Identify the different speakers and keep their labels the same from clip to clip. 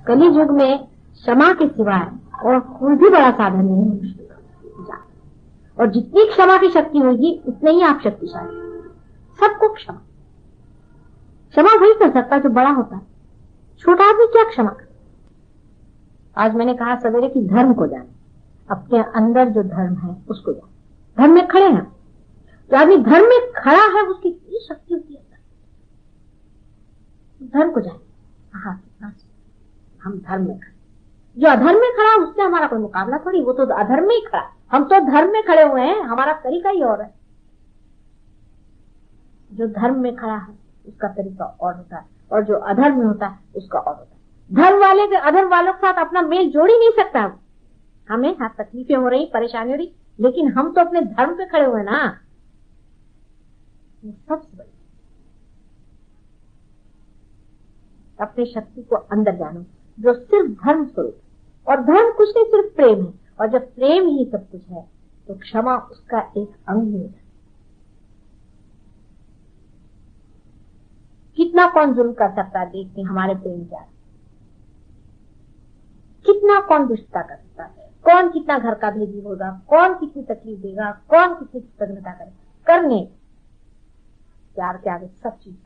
Speaker 1: कली युग में क्षमा के सिवाय और कोई भी बड़ा साधन नहीं है। और जितनी क्षमा की शक्ति होगी उतने ही आप शक्तिशाली। सबको क्षमा, क्षमा वही कर सकता है जो बड़ा होता है। छोटा आदमी क्या क्षमा कर। आज मैंने कहा सवेरे कि धर्म को जाने, अपने अंदर जो धर्म है उसको जाने। धर्म में खड़े हैं, जो आदमी धर्म में खड़ा है उसकी इतनी शक्ति होती है। धर्म को जाने, हाँ हम धर्म में खड़े। जो अधर्म में खड़ा उससे हमारा कोई मुकाबला थोड़ी, वो तो अधर्म में ही खड़ा। हम तो धर्म में खड़े हुए हैं, हमारा तरीका ही और है। जो धर्म में खड़ा है उसका तरीका और होता है, और जो अधर्म में होता है उसका और होता है। धर्म वाले के अधर्म वालों के साथ अपना मेल जोड़ ही नहीं सकता। हमें हाँ तकलीफें हो रही, परेशानी हो रही, लेकिन हम तो अपने धर्म पे खड़े हुए ना। सबसे बड़ी अपनी शक्ति को अंदर जानो, जो सिर्फ धर्म स्वरूप, और धर्म कुछ नहीं सिर्फ प्रेम है। और जब प्रेम ही सब कुछ है तो क्षमा उसका एक अंग है। कितना कौन जुल्म कर सकता है, देखते हैं हमारे प्रेम क्या है। कितना कौन दुष्टता कर सकता है, कौन कितना घर का भेदी होगा, कौन कितनी तकलीफ देगा, कौन कितनी कृतज्ञता करे। करने प्यार के आगे सब चीज,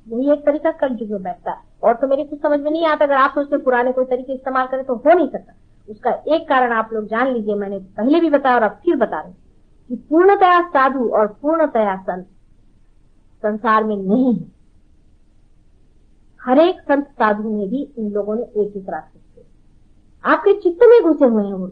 Speaker 1: यही एक तरीका कलयुग में बैठता है। और तो मेरी कुछ समझ में नहीं आता। अगर आप सोचते पुराने कोई तरीके इस्तेमाल करें तो हो नहीं सकता। उसका एक कारण आप लोग जान लीजिए, मैंने पहले भी बताया और अब फिर बता रही कि पूर्णतया साधु और पूर्णतया संत संसार में नहीं है। हर एक संत साधु में भी इन लोगों ने एक ही रास्ते से आपके चित्त में घुसे हुए हैं। वो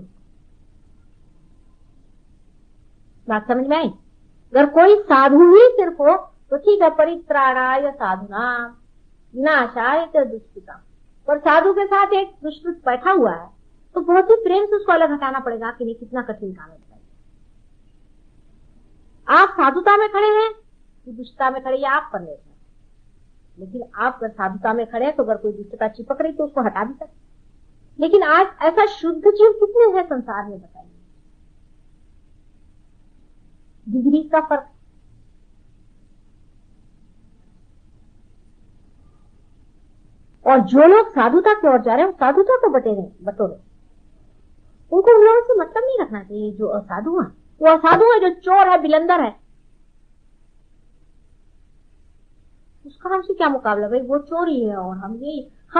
Speaker 1: बात समझ में आई। अगर कोई साधु ही सिर्फ हो तो ठीक है, परित्राणाय साधुनाम विनाशाय च दुष्कृताम। पर साधु के साथ एक दुष्कृत बैठा हुआ है तो बहुत ही प्रेम से उसको अलग हटाना पड़ेगा कि नहीं, कितना कठिन काम है। आप साधुता में खड़े हैं कि दुष्टता में खड़े, ये आप पर निर्भर। लेकिन आप अगर साधुता में खड़े हैं तो अगर कोई दुष्टता चिपक रही तो उसको हटा भी सकते। लेकिन आज ऐसा शुद्ध जीव कितने हैं संसार में, बताइए। डिग्री का फर्क। और जो लोग साधुता की ओर जा रहे हैं साधुता को बटोरे। उनको उन लोगों से मतलब नहीं रखना चाहिए। जो असाधु है वो असाधु है, जो चोर है, बिलंदर है, उसका हमसे क्या मुकाबला। भाई वो चोर ही है और हम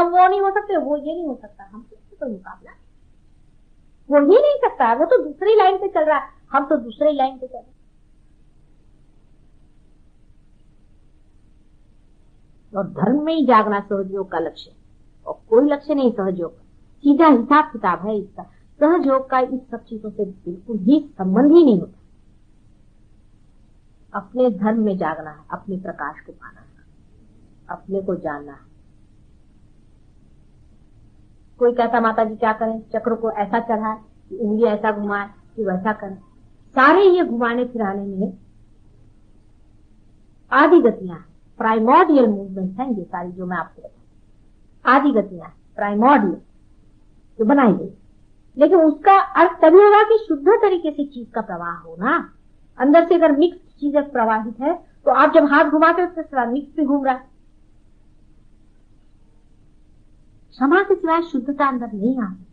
Speaker 1: वो नहीं हो सकते, वो ये नहीं हो सकता। हमसे कोई मुकाबला, वो ये नहीं सकता, वो तो दूसरी लाइन पे चल रहा है, हम तो दूसरी लाइन पे चल रहे हैं। और धर्म में ही जागना सहयोग का लक्ष्य, और कोई लक्ष्य नहीं सहयोग का। सीधा हिसाब किताब है इसका। सहयोग का इस सब चीजों से बिल्कुल ही संबंध ही नहीं होता। अपने धर्म में जागना है, अपने प्रकाश को पाना है, अपने को जानना है। कोई कहता माता जी क्या करें, चक्र को ऐसा चढ़ाए कि उंगली ऐसा घुमाए कि वैसा करें। सारे ये घुमाने फिराने में आदि गतियां, प्राइमोर्डियल मूवमेंट है ये सारी, जो मैं आपको बताऊं। आदि गतियां प्राइमोर्डियल जो बनाई गई, लेकिन उसका अर्थ तभी होगा कि शुद्ध तरीके से चीज का प्रवाह हो ना। अंदर से अगर मिक्स चीजें प्रवाहित है तो आप जब हाथ घुमाते हो उससे मिक्स भी घूम रहा है। क्षमा के सिवाय शुद्धता अंदर नहीं आती।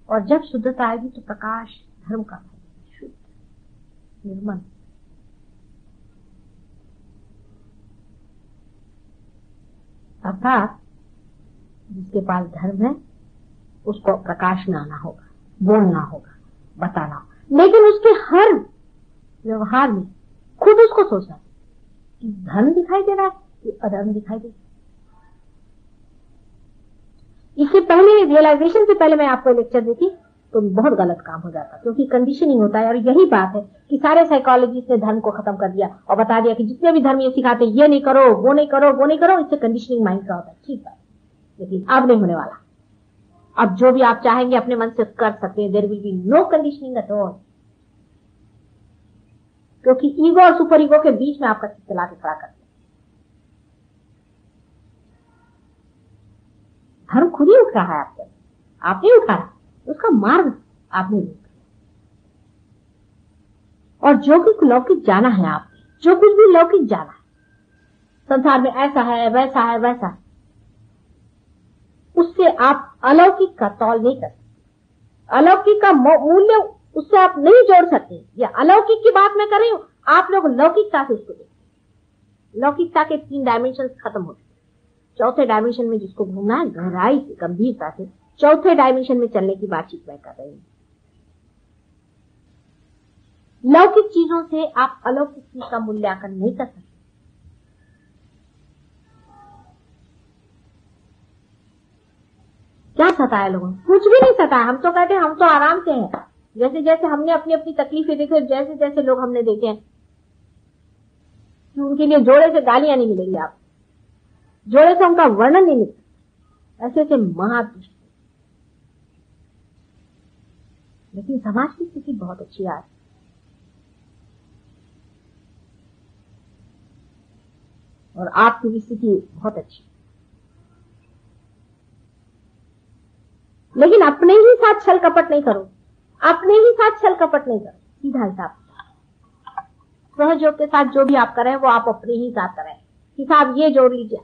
Speaker 1: और जब शुद्धता आएगी तो प्रकाश धर्म का शुद्ध निर्मल। अर्थात जिसके पास धर्म है उसको प्रकाश में आना होगा, बोलना होगा, बताना होगा। लेकिन उसके हर व्यवहार में खुद उसको सोचना कि धर्म दिखाई दे रहा है कि अधर्म दिखाई दे रहा है। इससे पहले रियलाइजेशन से पहले मैं आपको लेक्चर देती तो बहुत गलत काम हो जाता, क्योंकि कंडीशनिंग होता है। और यही बात है कि सारे साइकोलॉजिस्ट ने धर्म को खत्म कर दिया और बता दिया कि जितने भी धर्म ये सिखाते ये नहीं करो, वो नहीं करो, वो नहीं करो। इससे कंडीशनिंग माइंड का होता है। ठीक है, लेकिन अब नहीं होने वाला। अब जो भी आप चाहेंगे अपने मन से कर सकते हैं। There will be no conditioning at all, क्योंकि ईगो और सुपर ईगो के बीच में आपका चित्त ला के खड़ा करते हैं। धर्म खुद ही उठ रहा है आपसे, आप नहीं उठा रहा, उसका मार्ग आपने लिखा। और जो कुछ लौकिक जाना है, आप जो कुछ भी लौकिक जाना है, संसार में ऐसा है, वैसा है, वैसा है, उससे आप अलौकिक का तौल नहीं कर सकते। अलौकिक का मूल्य उससे आप नहीं जोड़ सकते। या अलौकिक की बात मैं कर रही हूं, आप लोग लौकिकता से उसको देखिए। लौकिकता के 3 डायमेंशन खत्म हो गए। चौथे डायमेंशन में जिसको घूमना है गहराई से, गंभीरता से, चौथे डायमेंशन में चलने की बातचीत मैं कर रही हूं। लौकिक चीजों से आप अलौकिक चीज का मूल्यांकन नहीं कर सकते। क्या सताया लोगों? कुछ भी नहीं सताया। हम तो कहते हैं हम तो आराम से हैं। जैसे जैसे हमने अपनी अपनी तकलीफें देखी, जैसे जैसे लोग हमने देखे हैं कि उनके लिए जोड़े से गालियां नहीं मिलेंगी, आप जोड़े से उनका वर्णन नहीं मिल सकता, ऐसे ऐसे महादुष्ट। लेकिन समाज की स्थिति बहुत अच्छी आज, और आपकी भी स्थिति बहुत अच्छी। लेकिन अपने ही साथ छल कपट नहीं करो, अपने ही साथ छल कपट नहीं करो। सीधा हिसाब, सहयोग के साथ जो भी आप करें वो आप अपने ही साथ करें। हिसाब ये जोड़ लीजिए,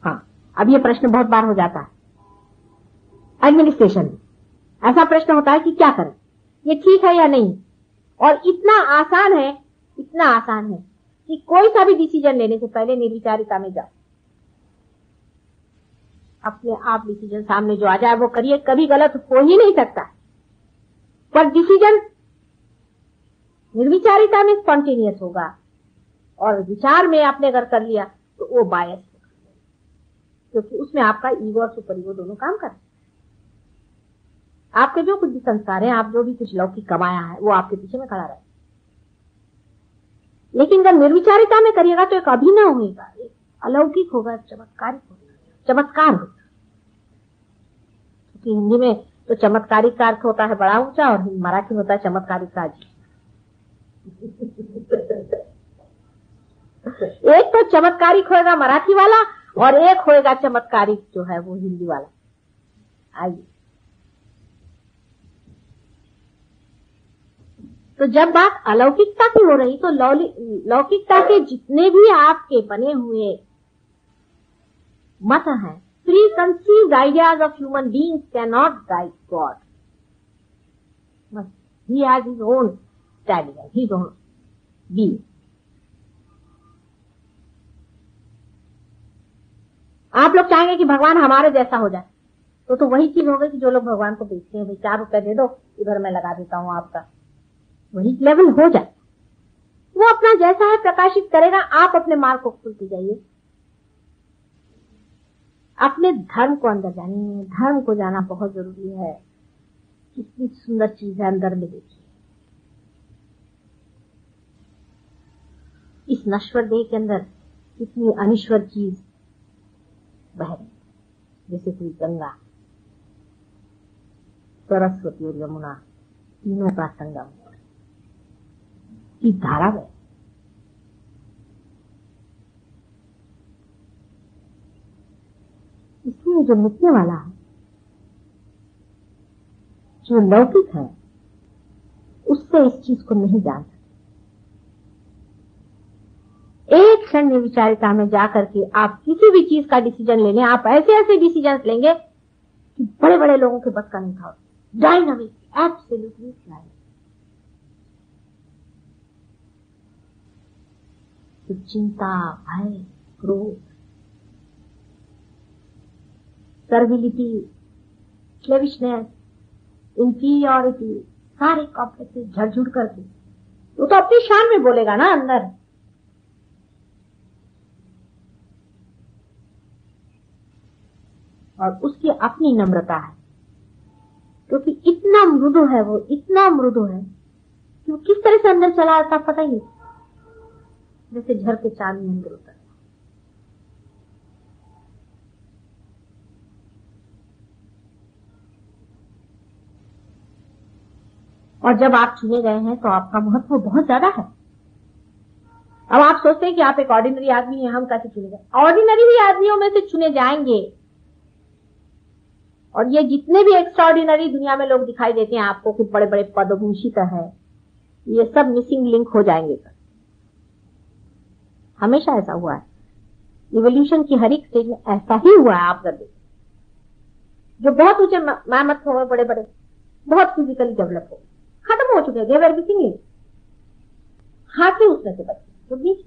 Speaker 1: हाँ। अब ये प्रश्न बहुत बार हो जाता है एडमिनिस्ट्रेशन में। ऐसा प्रश्न होता है कि क्या करें, ये ठीक है या नहीं। और इतना आसान है, इतना आसान है कि कोई सा भी डिसीजन लेने से पहले निर्विचारिता में जाओ। अपने आप डिसीजन सामने जो आ जाए वो करिए, कभी गलत हो ही नहीं सकता। पर डिसीजन निर्विचारिता में स्पॉन्टेनियस होगा, और विचार में आपने अगर कर लिया तो वो बायस होगा, क्योंकि उसमें आपका ईगो और सुपर ईगो दोनों काम कर। आपके जो कुछ भी संस्कार है, आप जो भी कुछ लौकिक कमाया है, वो आपके पीछे में खड़ा रहे। लेकिन अगर निर्विचारिता में करिएगा तो एक अभिनव होगा, एक अलौकिक होगा, चमत्कारिक होगा, चमत्कार होगा। क्योंकि हिंदी में तो चमत्कारिक का अर्थ होता है बड़ा ऊंचा, और मराठी में होता है चमत्कारिक का जी। एक तो चमत्कारिक होएगा मराठी वाला, और एक होएगा चमत्कारिक जो है वो हिंदी वाला। आइए, तो जब बात अलौकिकता की हो रही तो लौकिकता के जितने भी आपके बने हुए मत हैं, pre-conceived ideas of human beings can not guide God. He has his own standing, his own being. आप लोग चाहेंगे कि भगवान हमारे जैसा हो जाए, तो वही चीज हो गई कि जो लोग भगवान को बेचते हैं, भाई 4 रुपए दे दो, इधर मैं लगा देता हूं आपका, वही लेवल हो जाए। वो अपना जैसा है प्रकाशित करेगा, आप अपने मार्ग को खुलते जाइए। अपने धर्म को अंदर जानिए, धर्म को जाना बहुत जरूरी है। कितनी सुंदर चीज है अंदर में, देखिए इस नश्वर देह के अंदर कितनी अनिश्वर चीज बह रही, जैसे कोई गंगा, सरस्वती और यमुना तीनों का संगम की धारा है। इसलिए जो मिटने वाला है, जो लौकिक है, उससे इस चीज को नहीं जान सकते। एक क्षण निर्विचारिता में जाकर के आप किसी भी चीज का डिसीजन ले लें, आप ऐसे ऐसे डिसीजन लेंगे कि बड़े बड़े लोगों के बस का नहीं था। Dynamic, absolutely dynamic. तो चिंता, भय, क्रोध, सर्विलिटी, स्लेविशनेस, इंफीरियरिटी, सारे कॉम्प्लेक्सेस झड़झुड़ करके वो तो अपनी शान में बोलेगा ना अंदर। और उसकी अपनी नम्रता है, क्योंकि इतना मृदु है वो, इतना मृदु है कि वो किस तरह से अंदर चला आता पता ही नहीं, जैसे झर के चांद में अंदर उतर। और जब आप चुने गए हैं तो आपका महत्व बहुत ज्यादा है। अब आप सोचते हैं कि आप एक ऑर्डिनरी आदमी हैं, हम कैसे चुने गए? ऑर्डिनरी ही आदमियों में से चुने जाएंगे। और ये जितने भी एक्स्ट्राऑर्डिनरी दुनिया में लोग दिखाई देते हैं आपको, कुछ बड़े बड़े पदभूषित है, ये सब मिसिंग लिंक हो जाएंगे। हमेशा ऐसा हुआ है, इवोल्यूशन की हर एक स्टेज में ऐसा ही हुआ है। आप कर देखिए, जो बहुत ऊंचे मैमथ हो गए, बड़े बड़े, बहुत फिजिकली डेवलप हो, खत्म हो चुके, देवर मिसिंग लिंक। हाथी उसमें से बचे, तो बीच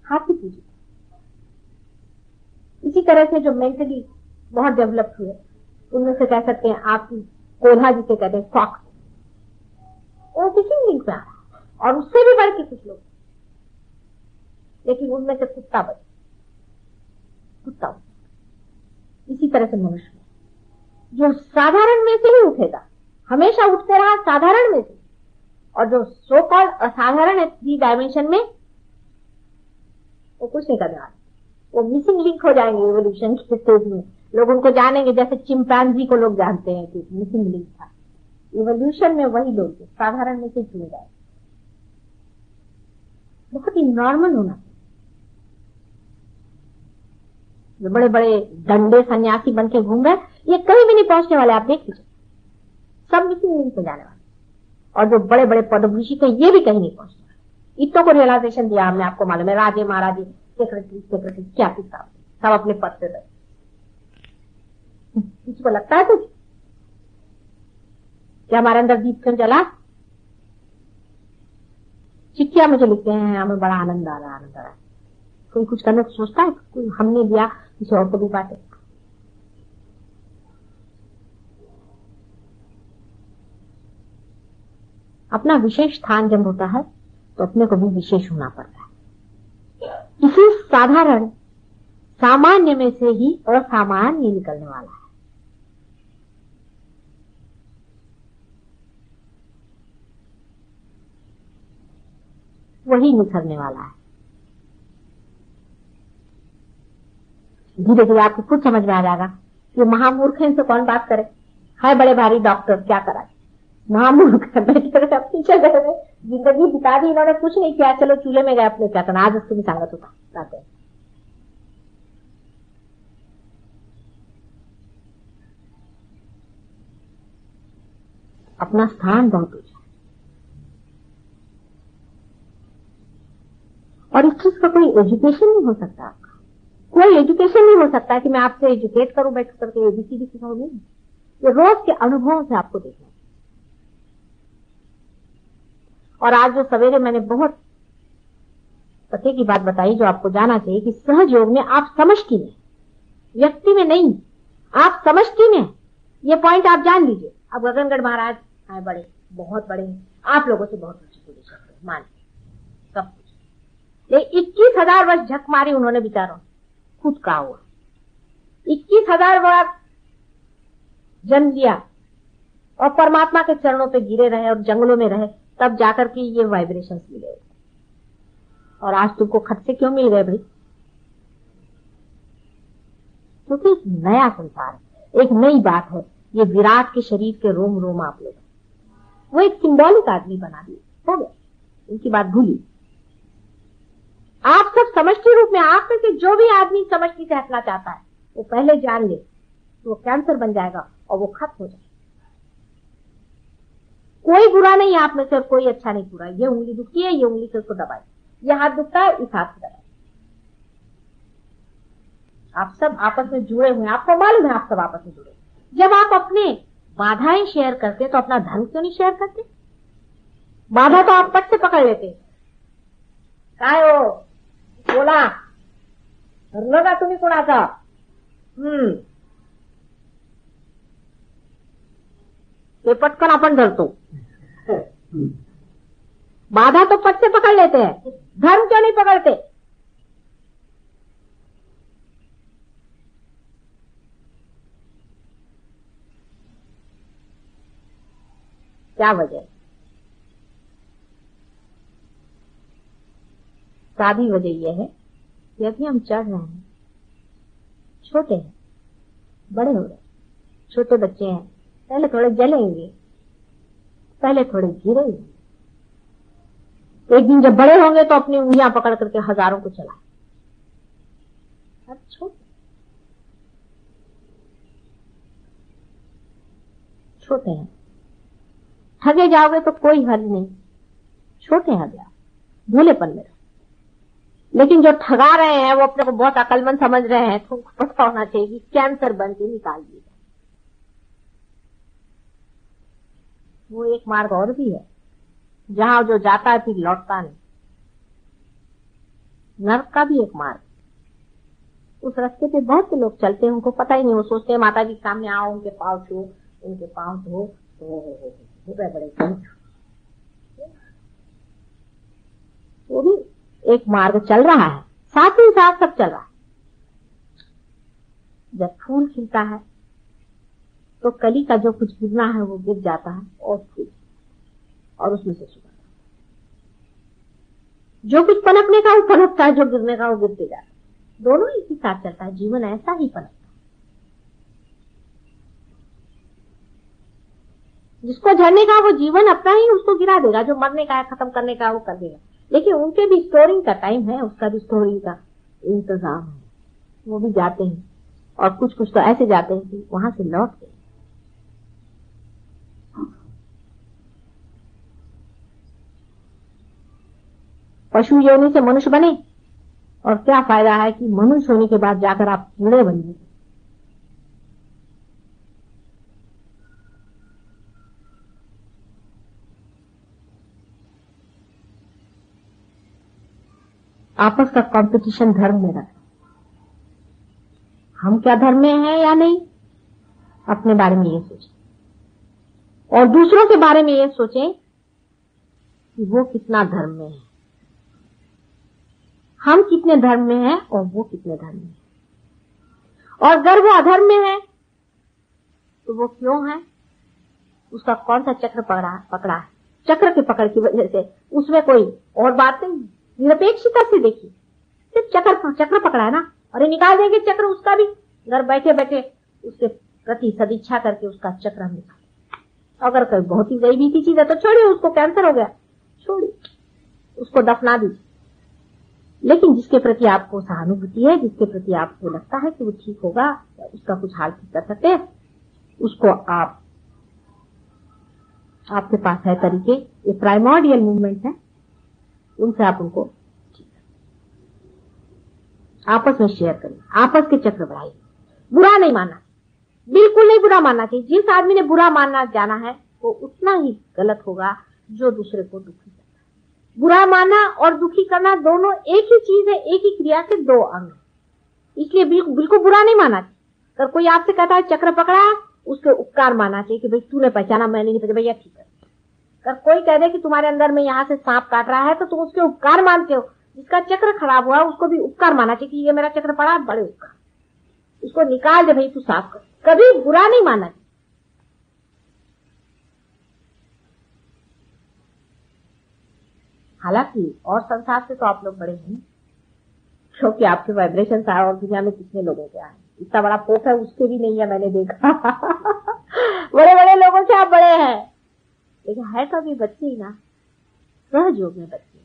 Speaker 1: हाथी पूजी। इसी तरह से जो मेंटली बहुत डेवलप हुए, उनमें से कह सकते हैं आप कोल्हा जिसे कहते हैं फॉक्स, वो मिसिंग लिंक में आ रहा है, और उससे भी बढ़ के कुछ लोग, लेकिन उनमें से कुत्ता बचे, कुत्ता। इसी तरह से मनुष्य जो साधारण में से ही उठेगा, हमेशा उठते रहा साधारण में से, और जो सो कॉल्ड असाधारण है 3 डायमेंशन में, वो कुछ नहीं करने वाला, वो मिसिंग लिंक हो जाएंगे इवोल्यूशन के स्टेज में। लोग उनको जानेंगे, जैसे चिंपैंजी को लोग जानते हैं कि मिसिंग लिंक था। इवोल्यूशन में वही लोग साधारण में से जुड़ जाए, बहुत ही नॉर्मल होना चाहिए। जो बड़े बड़े डंडे सन्यासी बन के घूम रहे, ये कहीं भी नहीं पहुंचने वाले, आप देख लीजिए, सब मिसिंग लिंक पे जाने वाले। और जो बड़े बड़े पदभूषित है, ये भी कहीं नहीं पहुंचने वाले। इतनों को रियलाइजेशन दिया हमने, आपको मालूम है, राजे महाराजे, सेक्रेटरी क्या किताब, सब अपने पद पे रहे। इसको लगता है कुछ क्या हमारे अंदर दीप क्यों जला? चिट्ठियां मुझे लिखते हैं, हमें बड़ा आनंद आ रहा, आनंद आ रहा है। कोई कुछ करने को सोचता है, कोई हमने दिया किसी और को भी बांटे। अपना विशेष स्थान जब होता है तो अपने को भी विशेष होना पड़ता है। इसी साधारण सामान्य में से ही असामान्य निकलने वाला है। वही निखरने वाला है। धीरे धीरे आपको खुद समझ में आ जाएगा कि महामूर्ख है, इनसे कौन बात करे, है बड़े भारी डॉक्टर, क्या करा, महामूर्ख है, बैठे पीछे गए, जिंदगी बिता दी इन्होंने, कुछ नहीं किया, चलो चूल्हे में गए अपने, क्या करना, आज उसकी भी सांगत होता जाते हैं। अपना स्थान बहुत ऊंचा, और इस चीज का कोई एजुकेशन नहीं हो सकता। आपका कोई एजुकेशन नहीं हो सकता कि मैं आपसे एजुकेट करूं बैठ करके, एबीसीडी सिखाऊं, नहीं। ये रोज के अनुभवों से आपको देखना। और आज जो सवेरे मैंने बहुत पते की बात बताई, जो आपको जाना चाहिए कि सहज योग में आप समष्टि में, व्यक्ति में नहीं, आप समष्टि में, ये पॉइंट आप जान लीजिए। अब गगनगढ़ महाराज आए, बड़े, बहुत बड़े, आप लोगों से बहुत ऊंची पोजीशन, मान सब कुछ, लेकिन 21,000 वर्ष झक मारी उन्होंने, बेचारों खुद का हुआ, 21,000 बार जन्म लिया और परमात्मा के चरणों पे गिरे रहे और जंगलों में रहे, तब जाकर के ये वाइब्रेशंस मिले। और आज तुमको खट से क्यों मिल गए भाई? क्योंकि एक नया संसार है, एक नई बात है। ये विराट के शरीर के रोम रोम आप लोग, वो एक सिंबॉलिक आदमी बना दिए, हो गया, उनकी बात भूली। आप सब समष्टि रूप में, आप में से जो भी आदमी समष्टि से हटना चाहता है, वो पहले जान ले तो वो कैंसर बन जाएगा और वो खत्म हो जाएगा। कोई बुरा नहीं आप में से और कोई अच्छा नहीं पूरा। ये उंगली दुखती है, ये उंगली से उसको दबाए, ये हाथ दुखता है, इस हाथ से दबाए। आप सब आपस में जुड़े हुए हैं, आपको मालूम है, आप सब आपस में जुड़े। जब आप अपने बाधाएं शेयर करते तो अपना धर्म क्यों नहीं शेयर करते? बाधा तो आप पट से पकड़ लेते, काय हो बोला धरलं का तुम्ही कोणाचा? ते पटकन आपण धरतो, बाधा तो पट से पकड़ लेते हैं, धर्म क्यों नहीं पकड़ते? क्या वजह? सादी वजह यह है कि अभी हम चढ़ रहे हैं, छोटे हैं, बड़े हो रहे, छोटे बच्चे हैं, पहले थोड़े जलेंगे, पहले थोड़े गिरेंगे, एक दिन जब बड़े होंगे तो अपनी उंगलियां पकड़ करके हजारों को चलाए। अब छोटे, छोटे हैं। ठगे जाओगे तो कोई हर्ज नहीं, छोटे हैं अभी आप, भूलेपन में। लेकिन जो ठगा रहे हैं वो अपने को बहुत अक्लमंद समझ रहे हैं, तो उनको पता होना चाहिए कि कैंसर बन के निकाल दिए। वो एक मार्ग और भी है, जहां जो जाता है फिर लौटता नहीं, नर्क का भी एक मार्ग। उस रास्ते पे बहुत से लोग चलते हैं, उनको पता ही नहीं। वो सोचते हैं माता जी के सामने आओ, उनके पाँव छू, उनके पाँव धो, तो बड़े वो भी एक मार्ग चल रहा है, साथ ही साथ सब चल रहा है। जब फूल खिलता है तो कली का जो कुछ गिरना है वो गिर जाता है और फूल, और उसमें से सुगंध। जो कुछ पनपने का वो पनपता है, जो गिरने का वो गिरते जाता है। दोनों एक ही साथ चलता है, जीवन ऐसा ही पनपता है। जिसको झड़ने का वो जीवन अपना ही उसको गिरा देगा, जो मरने का है, खत्म करने का वो कर देगा। लेकिन उनके भी स्टोरिंग का टाइम है, उसका भी स्टोरिंग का इंतजाम है। वो भी जाते हैं, और कुछ कुछ तो ऐसे जाते हैं कि वहां से लौट गए। पशु योनि से मनुष्य बने, और क्या फायदा है कि मनुष्य होने के बाद जाकर आप कीड़े बनिए। आपस का कंपटीशन धर्म में रखें। हम क्या धर्म में हैं या नहीं, अपने बारे में ये सोचें, और दूसरों के बारे में ये सोचें कि वो कितना धर्म में है, हम कितने धर्म में हैं और वो कितने धर्म में है। और अगर वो अधर्म में है तो वो क्यों है, उसका कौन सा चक्र पकड़ा है। चक्र के पकड़ की वजह से उसमें कोई और बात नहीं, निरपेक्षता से देखिए, सिर्फ चक्र पकड़ा है ना, और ये निकाल देंगे चक्र उसका भी। घर बैठे बैठे उसके प्रति सदिच्छा करके उसका चक्र हम निकाल। अगर कोई बहुत ही गरीबी की चीज है तो छोड़िए, उसको कैंसर हो गया, छोड़िए, उसको दफना दीजिए। लेकिन जिसके प्रति आपको सहानुभूति है, जिसके प्रति आपको लगता है कि वो ठीक होगा, उसका कुछ हाल ठीक कर सकते हैं, उसको आपके पास है तरीके, ये प्राइमोर्डियल मूवमेंट है, उनसे आप उनको आपस में शेयर करें, आपस के चक्र बढ़ाइए। बुरा नहीं मानना, बिल्कुल नहीं बुरा मानना चाहिए। जिस आदमी ने बुरा मानना जाना है वो उतना ही गलत होगा जो दूसरे को दुखी करता है। बुरा मानना और दुखी करना दोनों एक ही चीज है, एक ही क्रिया के दो अंग। इसलिए बिल्कुल बुरा नहीं मानना चाहिए। अगर कोई आपसे कहता है चक्र पकड़ा, उसके उपकार मानना चाहिए कि भाई तूने पहचाना, मैंने नहीं पहचाना, भैया ठीक है। अगर कोई कह दे कि तुम्हारे अंदर में यहाँ से सांप काट रहा है तो तुम उसके उपकार मानते हो। जिसका चक्र खराब हुआ उसको भी उपकार मानना चाहिए कि ये मेरा चक्र पड़ा, बड़े उपकार, उसको निकाल दे भाई, तू साफ कर। कभी बुरा नहीं मानना चाहिए। हालांकि और संसार से तो आप लोग बड़े हैं, क्योंकि आपके वाइब्रेशन आए, और दुनिया में कितने लोगों के आए। इतना बड़ा पोप है उसके भी नहीं है, मैंने देखा। बड़े बड़े लोगों से आप बड़े हैं, लेकिन है तो अभी बच्चे ही ना, सहयोग में बच्चे।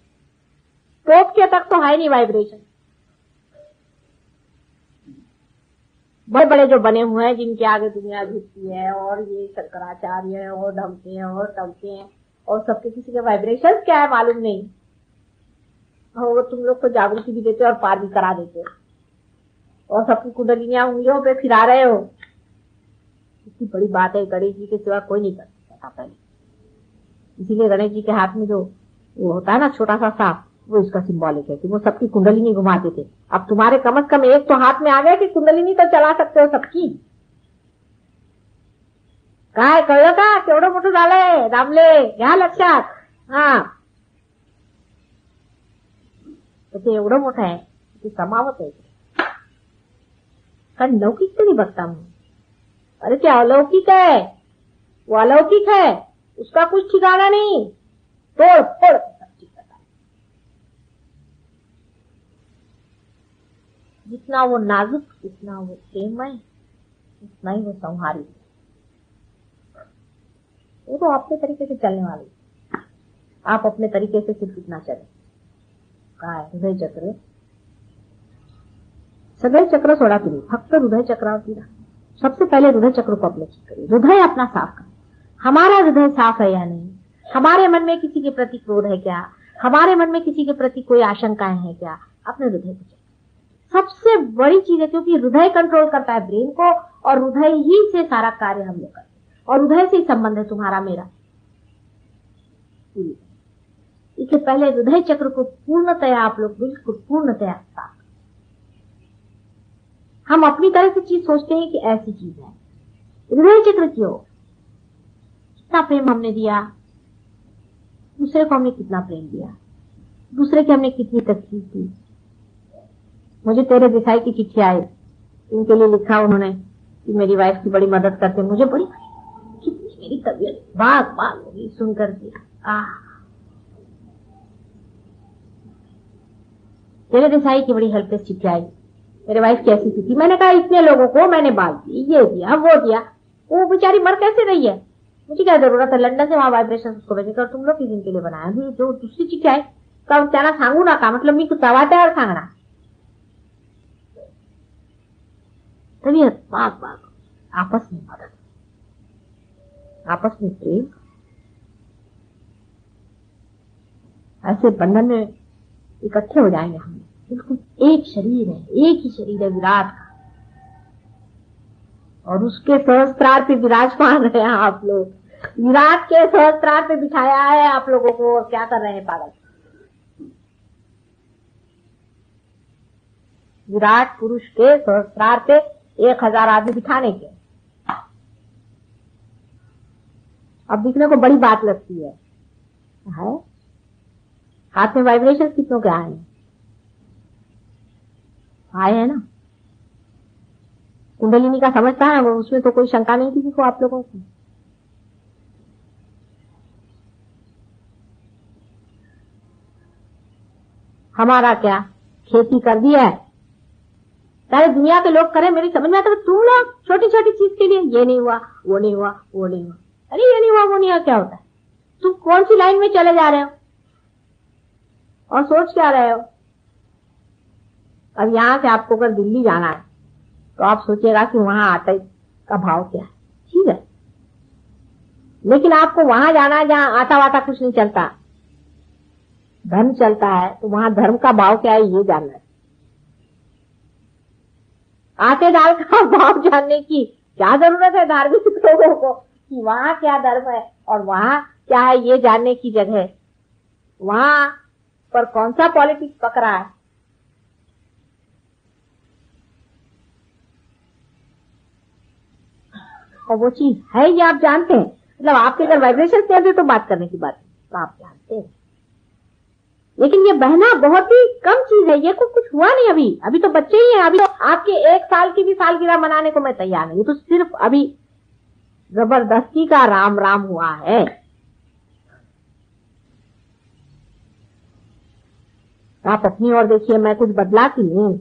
Speaker 1: पोप के तक तो है नहीं वाइब्रेशन। बड़े बड़े जो बने हुए हैं, जिनके आगे दुनिया झुकती है, और ये शंकराचार्य है, और ढमके हैं और टमके हैं, और सबके किसी के वाइब्रेशन क्या है मालूम नहीं। और वो तुम लोग को जागृति भी देते और पार भी करा देते हो, और सबकी कुंडलिनियां उंगलियों पे फिरा रहे हो। इतनी बड़ी बात है, गणेश जी के सिवा कोई नहीं कर सकता पहले। इसीलिए गणेश जी के हाथ में जो वो होता है ना छोटा सा सांप, वो इसका सिंबॉलिक है कि वो सबकी कुंडलिनी घुमाते थे। अब तुम्हारे कम से कम एक तो हाथ में आ गया कि कुंडलिनी तो चला सकते हो सबकी। काय कळलं का, केवढं मोठं झालंय दामले, घ्या लक्षात। हा, तर ते एवढं मोठं आहे ते समावत आहे, कारण लौकिक नहीं बघता म्हणून। अरे क्या अलौकिक है, वो अलौकिक है, उसका कुछ ठिकाना नहीं, तोड़ फोड़ सब ठीक करता है। जितना वो नाजुक, जितना वो प्रेममय, उतना ही वो संहारी। वो तो अपने तरीके से चलने वाली, आप अपने तरीके से सिर्फ इतना चले। काय हृदय चक्र, सगळे चक्र सोडा तुम्ही, फक्त हृदय चक्रावरती राहा। सबसे पहले हृदय चक्र को अपने ठीक करिए, हृदय अपना साफ करें। हमारा हृदय साफ है या नहीं, हमारे मन में किसी के प्रति क्रोध है क्या, हमारे मन में किसी के प्रति कोई आशंकाएं हैं क्या, अपने हृदय को चेक। सबसे बड़ी चीज है, क्योंकि हृदय कंट्रोल करता है ब्रेन को, और हृदय ही से सारा कार्य हम लोग करते हैं, और हृदय से ही संबंध है तुम्हारा मेरा। इससे पहले हृदय चक्र को पूर्णतया आप लोग बिल्कुल पूर्णतया साफ। हम अपनी तरह से चीज सोचते हैं कि ऐसी चीज है, हृदय चक्र क्यों? कितना प्रेम हमने दिया दूसरे को, हमने कितना प्रेम दिया दूसरे की, हमने कितनी तकलीफ दी। मुझे तेरे दिखाई की चिट्ठी आई, इनके लिए लिखा उन्होंने कि मेरी वाइफ की बड़ी मदद करते, मुझे बड़ी कितनी मेरी तबीयत बाग बाग हो गई सुनकर दिया। तेरे दिखाई की बड़ी हेल्पलेस चिट्ठी आई, मेरे वाइफ की ऐसी थी। मैंने कहा इतने लोगों को मैंने बाल दिए, ये दिया वो दिया, वो बेचारी मर कैसे रही है, मुझे क्या जरूरत है लंदन से वहां वाइब्रेशन उसको भेजे कर, तुम लोग किस दिन के लिए बनाया। जो दूसरी चिट्ठी आई कब त्याना सांगू ना का मतलब मी कुछ तवाते और सांगना तबीयत बाग बाग, आपस में मदद, आपस में प्रेम, ऐसे बंधन में इकट्ठे हो जाएंगे हम। बिल्कुल एक शरीर है, एक ही शरीर है विराट का, और उसके सहस्त्रार पे विराजमान है आप लोग। विराट के सहस्त्रार पे बिठाया है आप लोगों को, और क्या कर रहे हैं पागल। विराट पुरुष के सहस्त्रार पे 1000 आदमी बिठाने के। अब दिखने को बड़ी बात लगती है, हाथ में वाइब्रेशन कितनों के आए हैं, आए हैं ना। कुंडलिनी का समझता है वो, उसमें तो कोई शंका नहीं किसी को आप लोगों को। हमारा क्या खेती कर दी है, सारे दुनिया के लोग करें, मेरी समझ में आता है। तुम लोग छोटी छोटी चीज के लिए ये नहीं हुआ वो नहीं हुआ वो नहीं हुआ, अरे ये नहीं हुआ वो नहीं हुआ क्या होता है? तुम कौन सी लाइन में चले जा रहे हो और सोच क्या रहे हो? अब यहां से आपको अगर दिल्ली जाना है तो आप सोचेगा कि वहां आटे का भाव क्या है, ठीक है, लेकिन आपको वहां जाना है जहां आटा वाटा कुछ नहीं चलता, धर्म चलता है, तो वहां धर्म का भाव क्या है ये जानना है। आटे दाल का भाव जानने की क्या जरूरत है धार्मिक लोगों को कि वहां क्या धर्म है और वहां क्या है ये जानने की जगह वहां पर कौन सा पॉलिटिक्स पकड़ा है। और वो चीज है ये आप जानते हैं, मतलब आपके अगर वाइब्रेशन कहते तो बात करने की बात तो आप जानते हैं, लेकिन ये बहना बहुत ही कम चीज है, ये कुछ हुआ नहीं अभी तो बच्चे ही हैं। अभी तो आपके 1 साल की भी सालगिरह मनाने को मैं तैयार नहीं, ये तो सिर्फ अभी जबरदस्ती का राम राम हुआ है। आप अपनी ओर देखिए, मैं कुछ बदला कि नहीं,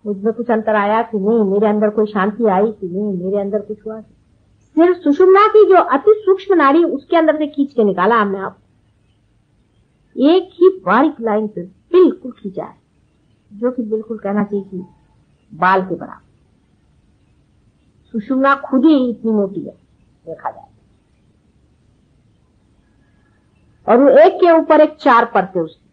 Speaker 1: मुझमें कुछ अंतर आया कि नहीं, मेरे अंदर कोई शांति आई कि नहीं, मेरे अंदर कुछ हुआ। सिर्फ सुषुम्ना की जो अति सूक्ष्म नाड़ी उसके अंदर से खींच के निकाला हमने, आप एक ही बारीक लाइन पे बिल्कुल खींचा है, जो कि बिल्कुल कहना चाहिए कि बाल के बराबर। सुषुम्ना खुद ही इतनी मोटी है देखा जाए, और वो एक के ऊपर एक 4 परतें उसकी।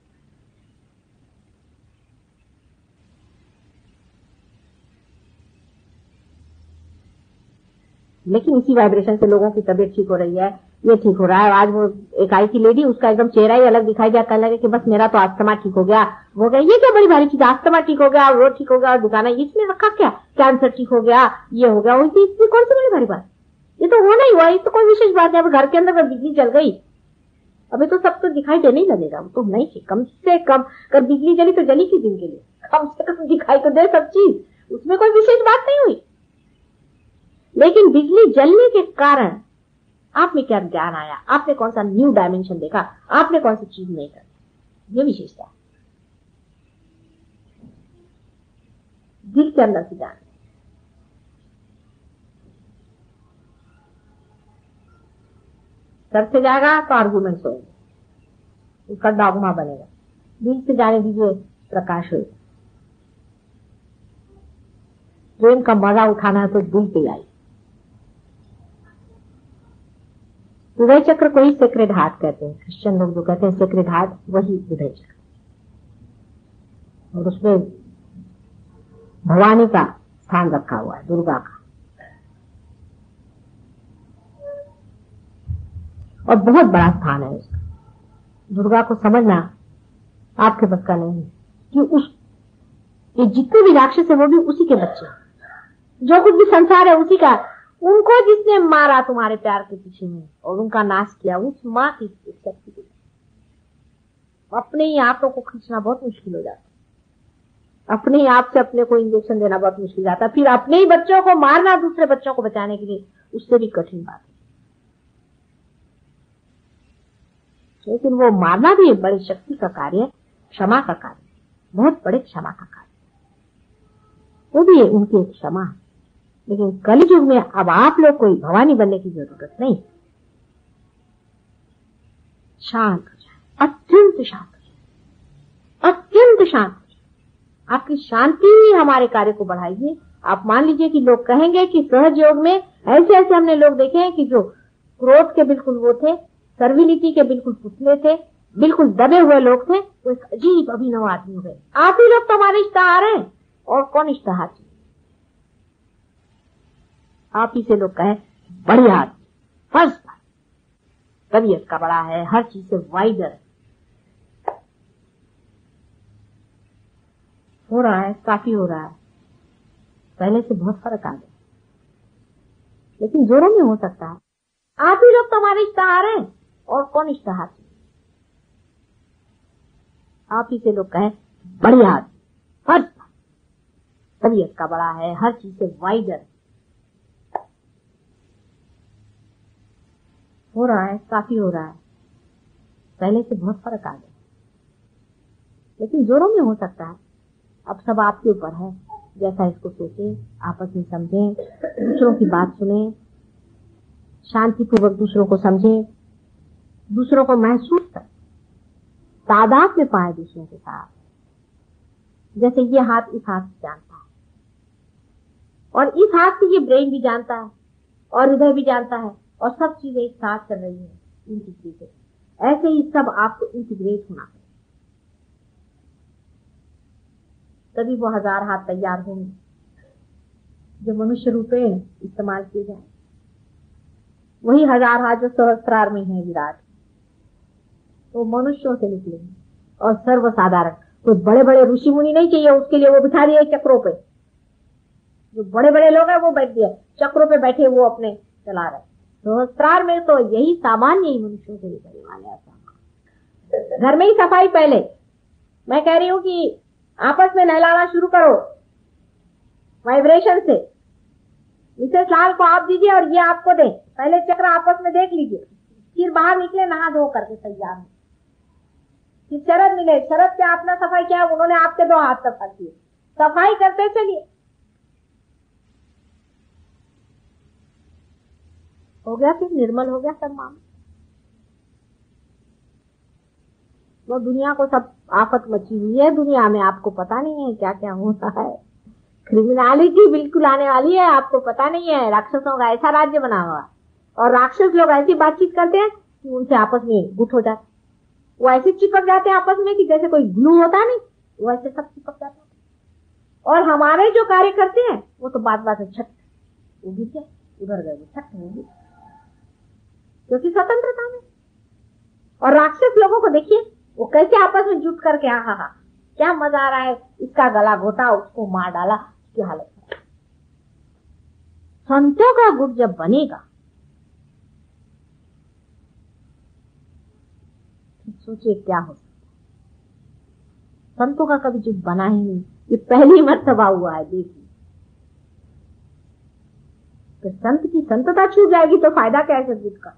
Speaker 1: लेकिन इसी वाइब्रेशन से लोगों की तबीयत ठीक हो रही है, ये ठीक हो रहा है। आज वो एक आई थी लेडी, उसका एकदम चेहरा ही अलग दिखाई दिया, कहने लगे कि बस मेरा तो अस्थमा ठीक हो गया, हो गया। ये क्या बड़ी भारी चीज, अस्थमा ठीक हो गया, वो ठीक हो गया, और दिखाना इसमें रखा क्या, कैंसर ठीक हो गया, ये हो गया, इसमें कौन सी बड़ी भारी बात, ये तो होना ही हुआ, ये तो कोई विशेष बात है। अब घर के अंदर अगर बिजली चल गई अभी तो सब तो दिखाई देने ही लगेगा, वो तो नहीं, कम से कम अगर बिजली जली तो जली किस दिन के लिए, कम से कम दिखाई तो दे सब चीज, उसमें कोई विशेष बात नहीं हुई। लेकिन बिजली जलने के कारण आप में क्या ज्ञान आया, आपने कौन सा न्यू डायमेंशन देखा, आपने कौन सी चीज नहीं कर, ये विशेषता दिल के अंदर से जान। सर से जाएगा तो आर्गूमेंट्स होंगे, उसका डॉगमा बनेगा। दिल से जाने दीजिए, प्रकाश होगा। प्रेम का मजा उठाना है तो दिल पे आई। हृदय चक्र को ही सेक्रेड हार्ट कहते हैं। क्रिश्चियन लोग जो कहते हैं सेक्रेड हार्ट, वही हृदय चक्र, और उसमें भवानी का स्थान रखा हुआ है, दुर्गा का, और बहुत बड़ा स्थान है उसका। दुर्गा को समझना आपके बस का नहीं है कि ये जितने भी राक्षस है वो भी उसी के बच्चे हैं। जो कुछ भी संसार है उसी का। उनको जिसने मारा तुम्हारे प्यार के पीछे में और उनका नाश किया, उस माँ की शक्ति को अपने ही आंतों को खींचना बहुत मुश्किल हो जाता है। अपने ही आप से अपने को इंजेक्शन देना बहुत मुश्किल जाता है। फिर अपने ही बच्चों को मारना दूसरे बच्चों को बचाने के लिए, उससे भी कठिन बात है। लेकिन वो मारना भी बड़ी शक्ति का कार्य, क्षमा का कार्य, बहुत बड़े क्षमा का कार्य, वो भी उनकी एक क्षमा है। लेकिन कलियुग में अब आप लोग कोई भवानी बनने की जरूरत नहीं। शांत हो जाए, अत्यंत शांत हो जाए, अत्यंत शांत हो जाए। आपकी शांति ही हमारे कार्य को बढ़ाएगी। आप मान लीजिए कि लोग कहेंगे कि सहज योग में ऐसे ऐसे हमने लोग देखे हैं कि जो क्रोध के बिल्कुल वो थे, सर्विलिटी के बिल्कुल पुतले थे, बिल्कुल दबे हुए लोग थे, वो एक अजीब अभिनव आदमी हो गए। आप ही लोग तो हमारे इश्तेहार हैं, और कौन इश्तेहार चाहिए? आप ही से लोग कहे बढ़िया आदमी, फर्स्ट क्लास, तबीयत का बड़ा है, हर चीज से वाइडर है। हो रहा है, काफी हो रहा है, पहले से बहुत फर्क आ गया, लेकिन जोरों में हो सकता है। आप ही लोग तो हमारे इश्तेहार हैं, और कौन इश्तेहार चाहिए? आप ही से लोग कहे बढ़िया आदमी, फर्स्ट क्लास, तबीयत का बड़ा है, हर चीज से वाइडर है। हो रहा है, काफी हो रहा है, पहले से बहुत फर्क आ गया, लेकिन जोरों में हो सकता है। अब सब आपके ऊपर है, जैसा इसको सोचे, आपस में समझें, दूसरों की बात सुने, शांतिपूर्वक दूसरों को समझे, दूसरों को महसूस कर, तादाद में पाए दूसरों के साथ। जैसे ये हाथ इस हाथ से जानता है, और इस हाथ से ये ब्रेन भी जानता है, और हृदय भी जानता है, और सब चीजें एक साथ चल रही है इंटीग्रेटेड। ऐसे ही सब आपको इंटीग्रेट होना है, तभी वो 1000 हाथ तैयार होंगे जो मनुष्य रूपे इस्तेमाल किए जाए। वही 1000 हाथ जो सहस्त्रार में है विराट, तो मनुष्यों से निकलेंगे, और सर्वसाधारण। कोई बड़े बड़े ऋषि मुनि नहीं चाहिए उसके लिए, वो बिठा दिए चक्रों पे। जो बड़े बड़े लोग हैं वो बैठ दिए चक्रों पे, बैठे वो अपने चला रहे। सहस्त्रार में तो यही सामान्य ही मनुष्यों से निकलने वाले हैं। घर में ही सफाई पहले, मैं कह रही हूँ कि आपस में नहलाना शुरू करो वाइब्रेशन से। मिसेस लाल को आप दीजिए और ये आपको दे, पहले चक्र आपस में देख लीजिए, फिर बाहर निकले नहा धो करके तैयार हो। फिर शरद मिले, शरद से आपने सफाई किया, उन्होंने आपके 2 हाथ सफा किए, सफाई करते चलिए। हो गया, फिर निर्मल हो गया सब मामला। वो दुनिया को सब आफत मची हुई है दुनिया में, आपको पता नहीं है क्या क्या होता है। क्रिमिनलिटी बिल्कुल आने वाली है, आपको पता नहीं है। राक्षसों का ऐसा राज्य बना हुआ, और राक्षस लोग ऐसी बातचीत करते हैं कि उनसे आपस में गुट हो जाते, वो ऐसे चिपक जाते हैं आपस में कि जैसे कोई ग्लू होता नहीं, वो ऐसे सब चिपक जाते हैं। और हमारे जो कार्य करते हैं वो तो बात बात छठ, वो भी क्या उधर गए, वो छठ होंगे, क्योंकि स्वतंत्रता में। और राक्षस लोगों को देखिए वो कैसे आपस में जुट करके, हाँ क्या मजा आ रहा है, इसका गला घोटा, उसको मार डाला, उसकी हालत। संतों का गुट जब बनेगा, सोचिए क्या हो सकता। संतों का कभी जुट बना ही नहीं, ये पहली मर्तबा हुआ है। देखिए, तो संत की संतता छूट जाएगी तो फायदा क्या है जुट का।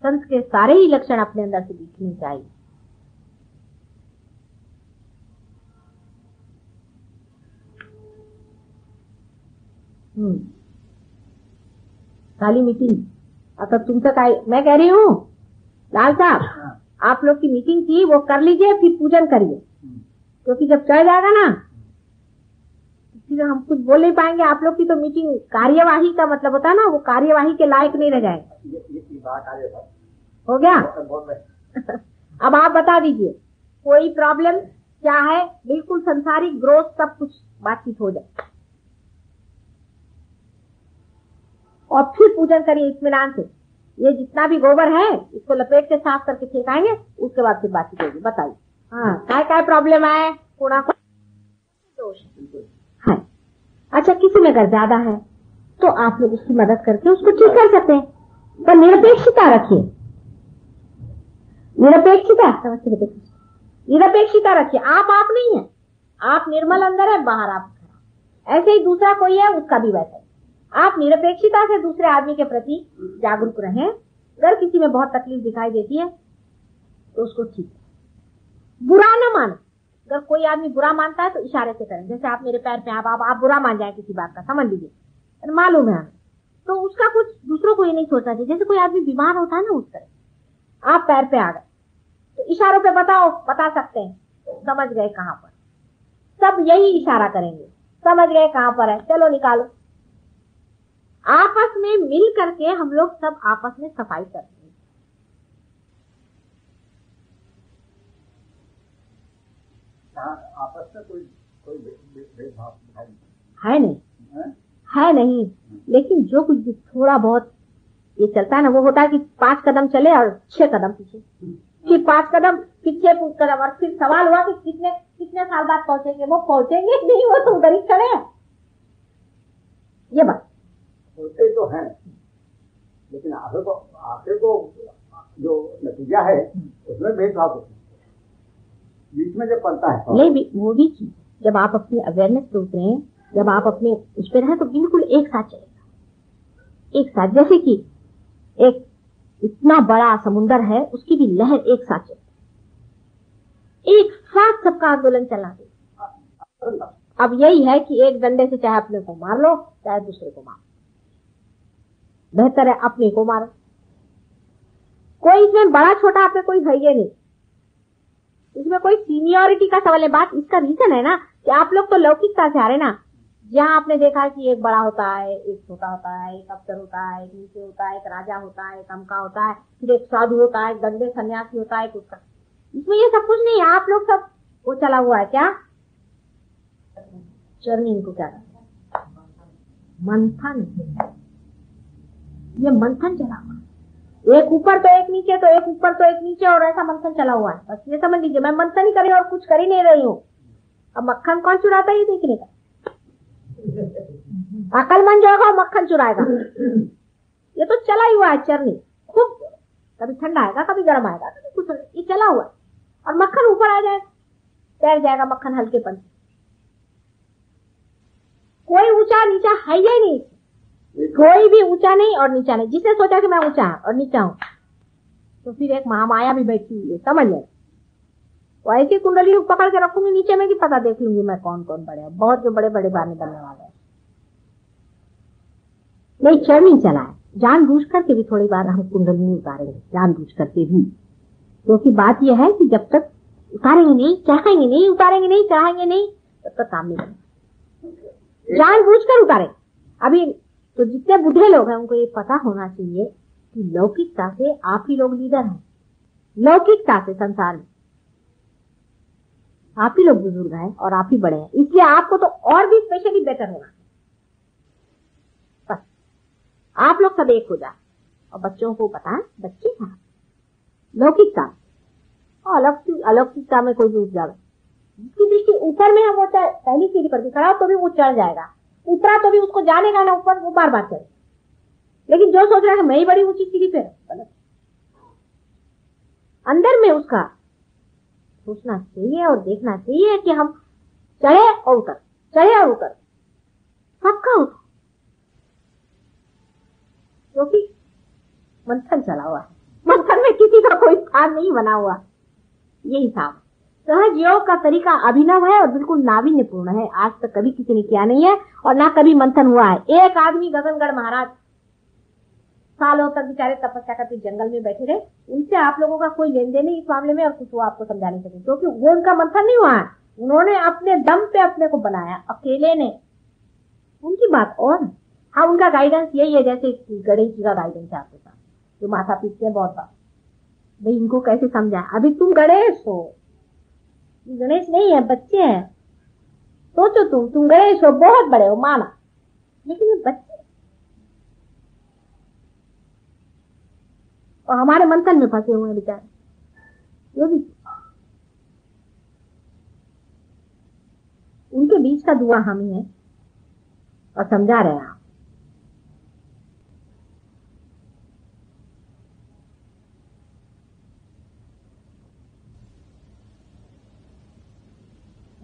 Speaker 1: संत के सारे ही लक्षण अपने अंदर से दिखने चाहिए। खाली मीटिंग, आता तुमचं काय, मैं कह रही हूँ लाल साहब, आप लोग की मीटिंग थी वो कर लीजिए, फिर पूजन करिए, क्योंकि जब चढ़ जाएगा ना फिर हम कुछ बोल नहीं पाएंगे। आप लोग की तो मीटिंग कार्यवाही का मतलब होता है ना, वो कार्यवाही के लायक नहीं रह जाएगा। हो गया? अब आप बता दीजिए कोई प्रॉब्लम क्या है, बिल्कुल संसारिक ग्रोथ सब कुछ बातचीत हो जाए और फिर पूजन करिए इत्मीनान से। ये जितना भी गोबर है इसको लपेट के साफ करके फेंकाएंगे, उसके बाद फिर बातचीत होगी। बताइए हाँ क्या प्रॉब्लम है? कूड़ा को दोष है। अच्छा किसी में अगर ज्यादा है तो आप लोग उसकी मदद करके उसको ठीक कर सकते हैं, पर निरपेक्षता रखिए। निरपेक्षता रखिए। आप नहीं है, आप निर्मल अंदर है, बाहर आप खराब। ऐसे ही दूसरा कोई है उसका भी वैसा है। आप निरपेक्षता से दूसरे आदमी के प्रति जागरूक रहें। अगर किसी में बहुत तकलीफ दिखाई देती है तो उसको ठीक बुरा न माने। अगर कोई आदमी बुरा मानता है तो इशारे से करें, जैसे आप मेरे पैर पे आप बुरा मान जाए किसी बात का, समझ लीजिए मालूम है हमें, तो उसका कुछ दूसरों को ये नहीं सोचना चाहिए। जैसे कोई आदमी बीमार होता है ना, उस तरह आप पैर पे आ गए तो इशारों पे बता सकते हैं, समझ गए कहां पर। सब यही इशारा करेंगे, समझ गए कहां पर है, चलो निकालो। आपस में मिल करके हम लोग सब आपस में सफाई करते हैं।
Speaker 2: आपस में कोई भेदभाव
Speaker 1: है नहीं। लेकिन जो कुछ थोड़ा बहुत ये चलता है ना, वो होता है कि 5 कदम चले और 6 कदम पीछे, फिर 5 कदम पीछे कदम, और फिर सवाल हुआ कि कितने साल बाद पहुंचेंगे। वो पहुंचेंगे नहीं, वो तो उधर ही खड़े हैं। ये बात
Speaker 2: होते तो हैं, लेकिन आखिर को जो नतीजा है उसमें भेदभाव होता है, बीच में जब पड़ता है।
Speaker 1: नहीं, वो भी चीज जब आप अपनी अवेयरनेस पे उतरे, जब आप अपने उस पर रहे तो बिल्कुल एक साथ चलेगा। एक साथ, जैसे कि एक इतना बड़ा समुंदर है, उसकी भी लहर एक साथ चलती, एक साथ सबका आंदोलन चला दे। अब यही है कि एक डंडे से चाहे अपने को मार लो, चाहे दूसरे को मार लो, बेहतर है अपने को मारो। कोई इसमें बड़ा छोटा आप में कोई है ये नहीं, इसमें कोई सीनियरिटी का सवाल है। बात इसका रीजन है ना कि आप लोग तो लौकिकता से आ रहे ना, जहाँ आपने देखा है कि एक बड़ा होता है, एक छोटा होता है, एक अफसर होता है, एक नीचे होता है, एक राजा होता है, एक अमका होता है, फिर एक साधु होता है, एक दंडे सन्यासी होता है, कुछ। इसमें ये सब कुछ नहीं है। आप लोग सब वो चला हुआ है क्या, चरनी, इनको क्या कहते हैं, मंथन। ये मंथन चला हुआ, एक ऊपर तो एक नीचे, तो एक ऊपर तो एक नीचे, और ऐसा मंथन चला हुआ है। बस ये समझ लीजिए मैं मंथन ही कर रही हूँ और कुछ कर ही नहीं रही हूँ। अब मक्खन कौन चुराता है ये देखने का, अकलमंद जो होगा मक्खन चुराएगा। ये तो चला ही हुआ है चरनी, खूब कभी ठंडा आएगा, कभी गर्म आएगा, कभी कुछ, ये चला हुआ है। और मक्खन ऊपर आ जाएगा, तैर जाएगा मक्खन हल्केपन। कोई ऊंचा नीचा है ही नहीं, कोई भी ऊंचा नहीं और नीचा नहीं। जिसने सोचा कि मैं ऊंचा और नीचा हूं तो फिर एक महामाया भी बैठी हुई है, समझ ले। वो ऐसी कुंडली पकड़ के रखूंगी नीचे में कि पता देख लूंगी मैं कौन कौन बड़े, बहुत जो बड़े बड़े बाने बनने वाले हैं। नहीं, चरनी चला है, जानबूझ करके भी थोड़ी बार हम कुंडली उतारेंगे, जानबूझ करके भी। क्योंकि बात यह है कि जब तक उतारेंगे नहीं, चाहेंगे नहीं, उतारेंगे नहीं, चाहेंगे नहीं, तब तक काम नहीं बनेगा। जानबूझ कर उतारेंगे। अभी तो जितने बूढ़े लोग हैं उनको ये पता होना चाहिए कि लौकिकता से आप ही लोग लीडर हैं। लौकिकता से संसार में आप ही लोग बुजुर्ग हैं और आप ही बड़े हैं, इसलिए आपको तो और भी स्पेशली बेटर होना। बस आप लोग सब एक हो जाए। और बच्चों को पता है, बच्चे हैं लौकिकता और अलौकिकता में कोई भी उठ जाए, जिसकी दृष्टि ऊपर में है वो चाहे पहली सीढ़ी पर भी खड़ा हो तो भी वो चढ़ जाएगा, उतरा तो भी उसको जानेगा ना ऊपर, वो बार बार चढ़े। लेकिन जो सोच रहा है मैं ही बड़ी ऊंची सीढ़ी पे, गलत। अंदर में उसका सोचना चाहिए और देखना चाहिए कि हम चढ़े और उतर, चढ़े और उतर, सबका उतर। क्योंकि मंथन चला हुआ है, मंथन में किसी का कोई स्थान नहीं बना हुआ। ये हिसाब सहज योग का तरीका अभिनव है और बिल्कुल नावीन्यपूर्ण है। आज तक कभी किसी ने किया नहीं है और ना कभी मंथन हुआ है। एक आदमी गगनगढ़ महाराज सालों तक बेचारे तपस्या करके जंगल में बैठे रहे, उनसे आप लोगों का कोई लेन देन नहीं इस मामले में, और कुछ वो आपको समझा नहीं सके, क्योंकि वो उनका मंथन नहीं हुआ है। उन्होंने अपने दम पे अपने को बनाया, अकेले ने उनकी बात और है। हाँ, उनका गाइडेंस यही है जैसे गणेश जी का गाइडेंस है आपके साथ, जो माथा पीटते हैं बहुत बार, भाई इनको कैसे समझाए, अभी तुम गणेश हो, गणेश नहीं है, बच्चे हैं। सोचो तुम गणेश हो, बहुत बड़े हो माना, लेकिन ये बच्चे और हमारे मंथन में फंसे हुए हैं बेचारे। ये भी उनके बीच का दुआ हम ही है और समझा रहे हैं आप।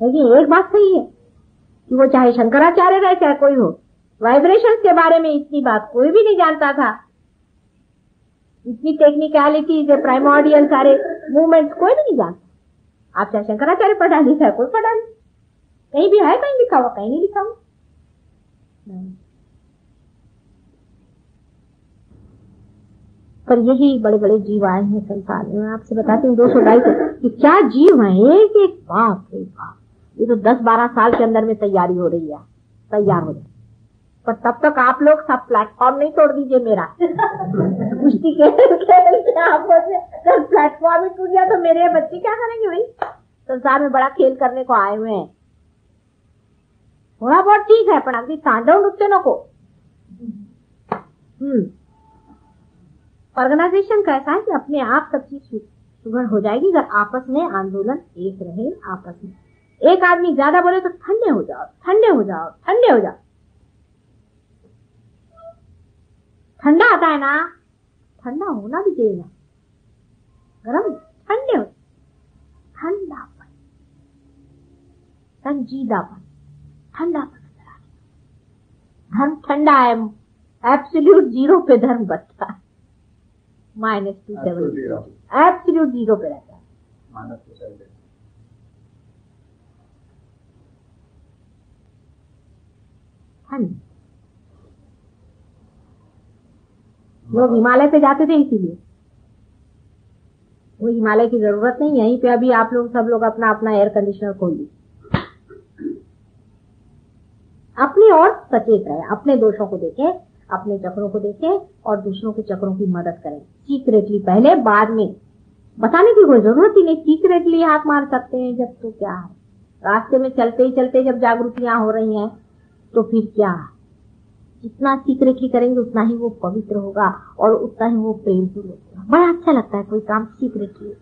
Speaker 1: लेकिन एक बात सही है कि वो चाहे शंकराचार्य रहे चाहे कोई हो, वाइब्रेशंस के बारे में इतनी बात कोई भी नहीं जानता था। इतनी टेक्निकलिटी जो प्राइमोर्डियल सारे मूवमेंट्स कोई भी नहीं जानता। आप चाहे शंकराचार्य पढ़ा नहीं, चाहे कोई पढ़ा नहीं, कहीं भी है कहीं लिखा हुआ, कहीं नहीं लिखा हुआ। पर यही बड़े बड़े जीव आए हैं संसार में। मैं आपसे बताती हूँ 200-250 कि क्या जीव है, एक एक बाप रे बाप। ये तो 10-12 साल के अंदर में तैयारी हो रही है, तैयार हो जाए। पर तब तक आप लोग सब प्लेटफॉर्म नहीं तोड़ दीजिए मेरा। कुश्ती के प्लेटफॉर्म ही टूट गया तो मेरे बच्चे क्या करेंगे भाई? संसार में बड़ा खेल करने को आए हुए हैं। थोड़ा बहुत ठीक है, पर अभी तांडव नृत्य न को। ऑर्गेनाइजेशन कैसा है कि अपने आप सब चीज सुगढ़ हो जाएगी अगर आपस में आंदोलन एक रहे। आपस में एक आदमी ज्यादा बोले तो ठंडे हो जाओ, ठंडे हो जाओ, ठंडे हो जाओ। ठंडा आता है ना, ठंडा होना भी चाहिए ना, गरम ठंडे हो, ठंडापन, संजीदापन, ठंडापन नजर आ रहा। धर्म ठंडा है, एब्सोल्यूट जीरो पे धर्म बचता है, -270 एब्सोल्यूट जीरो पे रहता है। ठंड लोग हिमालय पे जाते थे इसीलिए, वो हिमालय की जरूरत नहीं। यहीं पे अभी आप लोग सब लोग अपना अपना एयर कंडीशनर खोल लीजिए, अपनी और सचेत रहे, अपने दोषों को देखें, अपने चक्रों को देखें और दूसरों के चक्रों की मदद करें सीक्रेटली पहले, बाद में बताने की कोई जरूरत ही नहीं। सीक्रेटली हाथ मार सकते हैं जब, तो क्या है, रास्ते में चलते ही चलते जब जागृतियां हो रही हैं तो फिर क्या है। जितना सीक्रेटली करेंगे उतना ही वो पवित्र होगा और उतना ही वो प्रेमपूर्ण होगा। बड़ा अच्छा लगता है कोई काम सीक्रेटली